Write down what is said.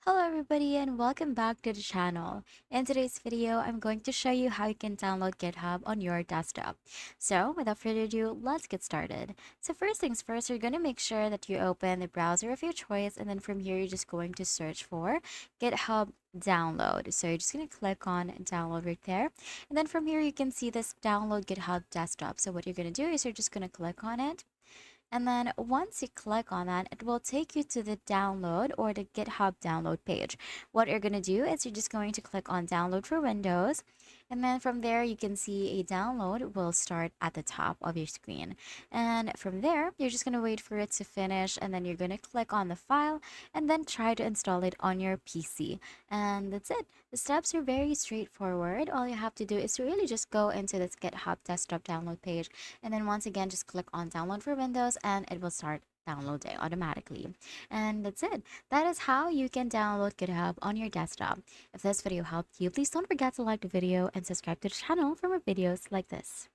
Hello everybody and welcome back to the channel. In today's video, I'm going to show you how you can download GitHub on your desktop. So without further ado, let's get started. So first things first, you're going to make sure that you open the browser of your choice, and then from here, you're just going to search for GitHub download. So you're just going to click on download right there. And then from here, you can see this download GitHub desktop. So what you're going to do is you're just going to click on it. And then once you click on that, it will take you to the download or the GitHub download page. What you're going to do is you're just going to click on download for Windows. And then from there, you can see a download will start at the top of your screen. And from there, you're just going to wait for it to finish. And then you're going to click on the file and then try to install it on your PC. And that's it. The steps are very straightforward. All you have to do is to really just go into this GitHub desktop download page. And then once again, just click on download for Windows and it will start downloading automatically. And that's it. That is how you can download GitHub on your desktop. If this video helped you, please don't forget to like the video and subscribe to the channel for more videos like this.